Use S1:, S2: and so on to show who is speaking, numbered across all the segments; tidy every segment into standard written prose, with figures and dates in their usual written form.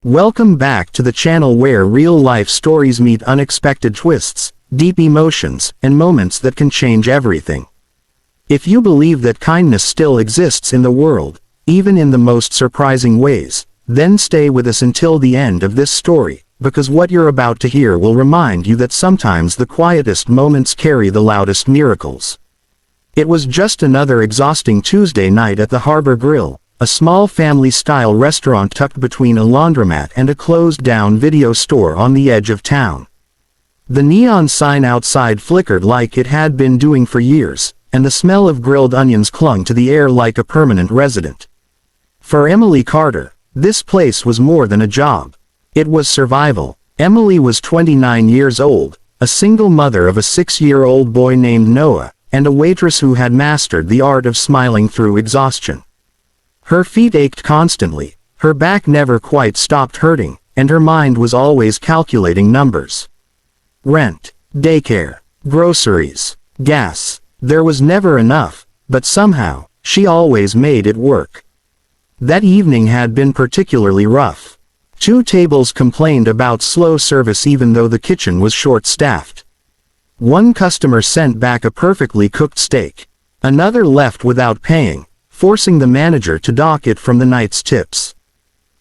S1: Welcome back to the channel where real-life stories meet unexpected twists, deep emotions, and moments that can change everything. If you believe that kindness still exists in the world, even in the most surprising ways, then stay with us until the end of this story, because what you're about to hear will remind you that sometimes the quietest moments carry the loudest miracles. It was just another exhausting Tuesday night at the Harbor Grill, a small family-style restaurant tucked between a laundromat and a closed-down video store on the edge of town. The neon sign outside flickered like it had been doing for years, and the smell of grilled onions clung to the air like a permanent resident. For Emily Carter, this place was more than a job. It was survival. Emily was 29 years old, a single mother of a 6-year-old boy named Noah, and a waitress who had mastered the art of smiling through exhaustion. Her feet ached constantly, her back never quite stopped hurting, and her mind was always calculating numbers. Rent, daycare, groceries, gas. There was never enough, but somehow, she always made it work. That evening had been particularly rough. 2 tables complained about slow service even though the kitchen was short-staffed. One customer sent back a perfectly cooked steak. Another left without paying, forcing the manager to dock it from the night's tips.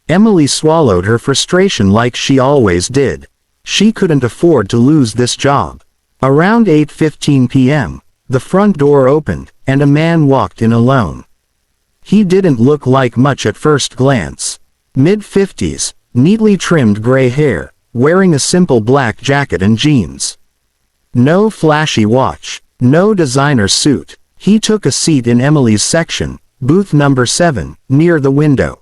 S1: Emily swallowed her frustration like she always did. She couldn't afford to lose this job. Around 8:15 p.m., the front door opened, and a man walked in alone. He didn't look like much at first glance. Mid-50s, neatly trimmed gray hair, wearing a simple black jacket and jeans. No flashy watch, no designer suit. He took a seat in Emily's section, booth number 7, near the window.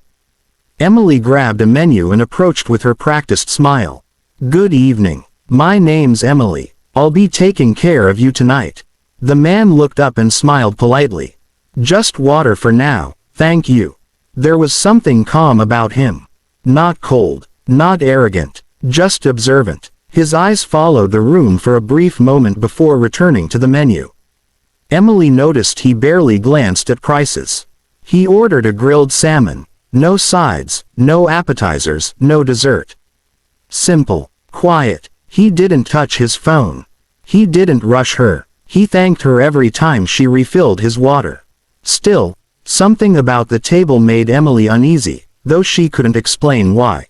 S1: Emily grabbed a menu and approached with her practiced smile. "Good evening. My name's Emily. I'll be taking care of you tonight." The man looked up and smiled politely. "Just water for now, thank you." There was something calm about him. Not cold, not arrogant, just observant. His eyes followed the room for a brief moment before returning to the menu. Emily noticed he barely glanced at prices. He ordered a grilled salmon. No sides, no appetizers, no dessert. Simple, quiet. He didn't touch his phone. He didn't rush her. He thanked her every time she refilled his water. Still, something about the table made Emily uneasy, though she couldn't explain why.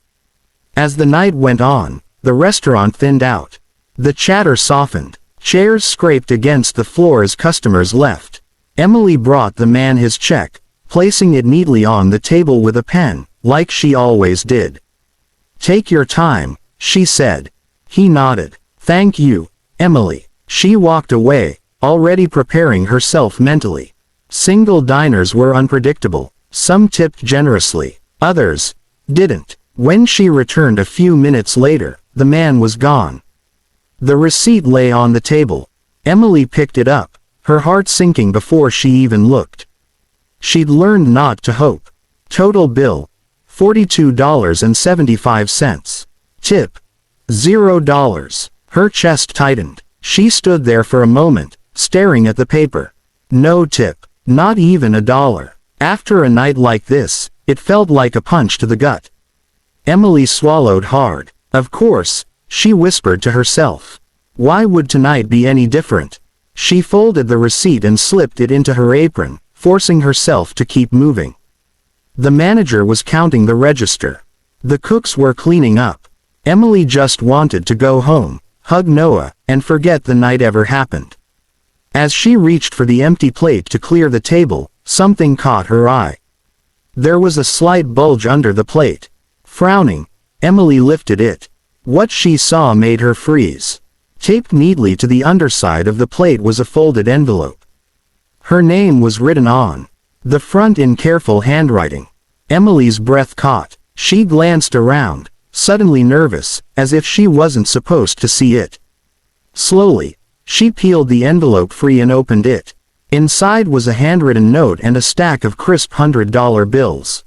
S1: As the night went on, the restaurant thinned out. The chatter softened. Chairs scraped against the floor as customers left. Emily brought the man his check, placing it neatly on the table with a pen, like she always did. "Take your time," she said. He nodded. "Thank you, Emily." She walked away, already preparing herself mentally. Single diners were unpredictable. Some tipped generously, others didn't. When she returned a few minutes later, the man was gone. The receipt lay on the table. Emily picked it up, her heart sinking before she even looked. She'd learned not to hope. Total bill, $42.75. Tip, $0. Her chest tightened. She stood there for a moment, staring at the paper. No tip, not even $1. After a night like this, it felt like a punch to the gut. Emily swallowed hard. Of course, she whispered to herself. Why would tonight be any different? She folded the receipt and slipped it into her apron, forcing herself to keep moving. The manager was counting the register. The cooks were cleaning up. Emily just wanted to go home, hug Noah, and forget the night ever happened. As she reached for the empty plate to clear the table, something caught her eye. There was a slight bulge under the plate. Frowning, Emily lifted it. What she saw made her freeze. Taped neatly to the underside of the plate was a folded envelope. Her name was written on the front in careful handwriting. Emily's breath caught. She glanced around, suddenly nervous, as if she wasn't supposed to see it. Slowly, she peeled the envelope free and opened it. Inside was a handwritten note and a stack of crisp $100 bills.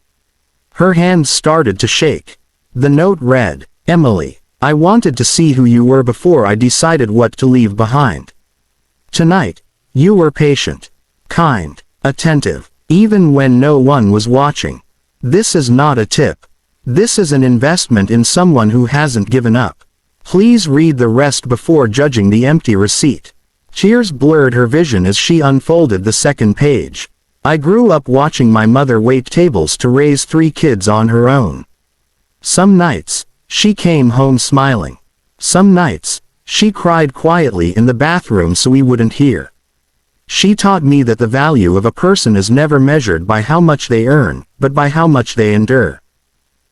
S1: Her hands started to shake. The note read, "Emily, I wanted to see who you were before I decided what to leave behind. Tonight, you were patient, kind, attentive, even when no one was watching. This is not a tip. This is an investment in someone who hasn't given up. Please read the rest before judging the empty receipt. Tears blurred her vision as she unfolded the second page. I grew up watching my mother wait tables to raise 3 kids on her own. Some nights, she came home smiling. Some nights, she cried quietly in the bathroom so we wouldn't hear. She taught me that the value of a person is never measured by how much they earn, but by how much they endure.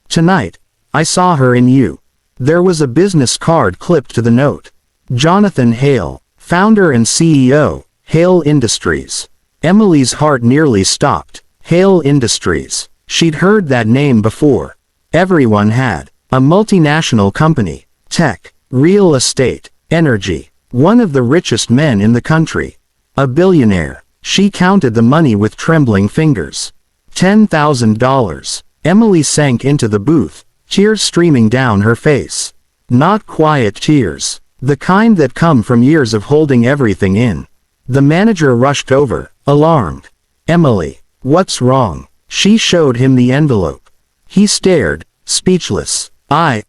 S1: Tonight, I saw her in you. There was a business card clipped to the note. Jonathan Hale, founder and CEO, Hale Industries. Emily's heart nearly stopped. Hale Industries. She'd heard that name before. Everyone had. A multinational company. Tech. Real estate. Energy. One of the richest men in the country. A billionaire. She counted the money with trembling fingers. $10,000. Emily sank into the booth, tears streaming down her face. Not quiet tears. The kind that come from years of holding everything in. The manager rushed over, alarmed. Emily, what's wrong? She showed him the envelope. He stared, speechless. I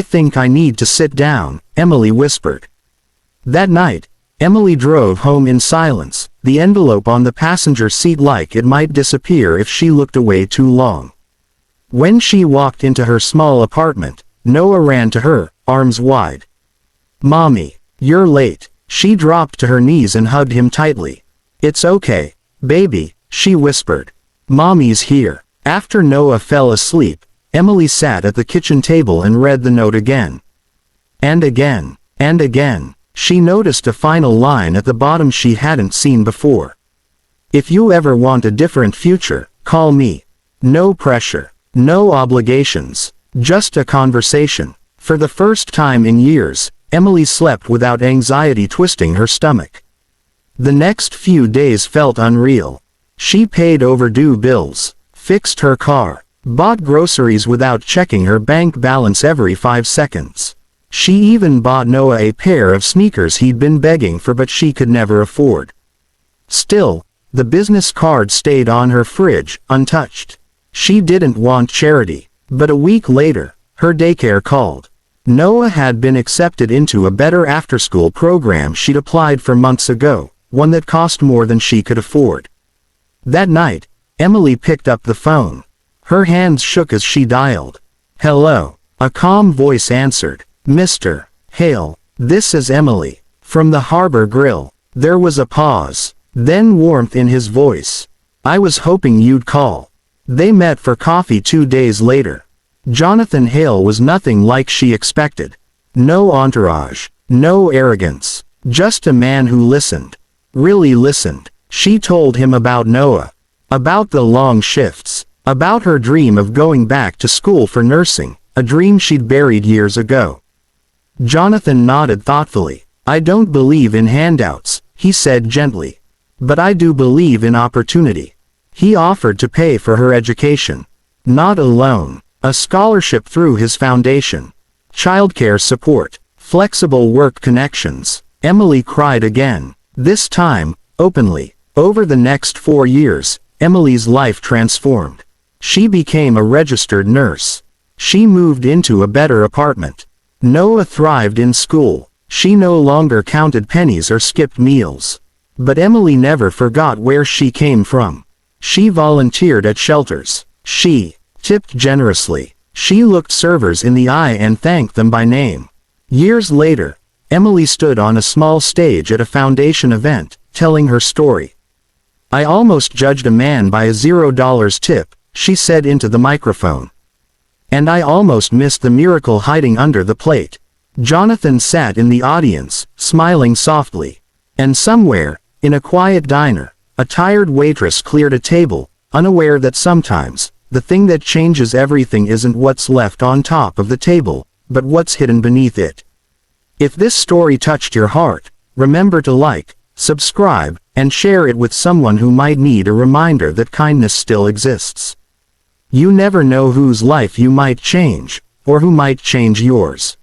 S1: think I need to sit down, Emily whispered. That night, Emily drove home in silence, the envelope on the passenger seat like it might disappear if she looked away too long. When she walked into her small apartment, Noah ran to her, arms wide. Mommy, you're late. She dropped to her knees and hugged him tightly. It's okay, baby, she whispered. Mommy's here. After Noah fell asleep, Emily sat at the kitchen table and read the note again. And again, and again. She noticed a final line at the bottom she hadn't seen before. If you ever want a different future, call me. No pressure. No obligations. Just a conversation. For the first time in years, Emily slept without anxiety twisting her stomach. The next few days felt unreal. She paid overdue bills, fixed her car, bought groceries without checking her bank balance every 5 seconds. She even bought Noah a pair of sneakers he'd been begging for but she could never afford. Still, the business card stayed on her fridge, untouched. She didn't want charity, but a week later, her daycare called. Noah had been accepted into a better after-school program she'd applied for months ago, one that cost more than she could afford. That night, Emily picked up the phone. Her hands shook as she dialed. Hello. A calm voice answered. Mr. Hale, this is Emily, from the Harbor Grill. There was a pause, then warmth in his voice. I was hoping you'd call. They met for coffee 2 days later. Jonathan Hale was nothing like she expected. No entourage, no arrogance, just a man who listened. Really listened. She told him about Noah, about the long shifts, about her dream of going back to school for nursing, a dream she'd buried years ago. Jonathan nodded thoughtfully. I don't believe in handouts, he said gently. But I do believe in opportunity. He offered to pay for her education. Not a loan, a scholarship through his foundation. Childcare support, flexible work connections. Emily cried again. This time, openly. Over the next 4 years, Emily's life transformed. She became a registered nurse. She moved into a better apartment. Noah thrived in school. She no longer counted pennies or skipped meals. But Emily never forgot where she came from. She volunteered at shelters. She tipped generously. She looked servers in the eye and thanked them by name. Years later, Emily stood on a small stage at a foundation event, telling her story. I almost judged a man by a $0 tip, she said into the microphone. And I almost missed the miracle hiding under the plate. Jonathan sat in the audience, smiling softly. And somewhere, in a quiet diner, a tired waitress cleared a table, unaware that sometimes, the thing that changes everything isn't what's left on top of the table, but what's hidden beneath it. If this story touched your heart, remember to like, subscribe, and share it with someone who might need a reminder that kindness still exists. You never know whose life you might change, or who might change yours.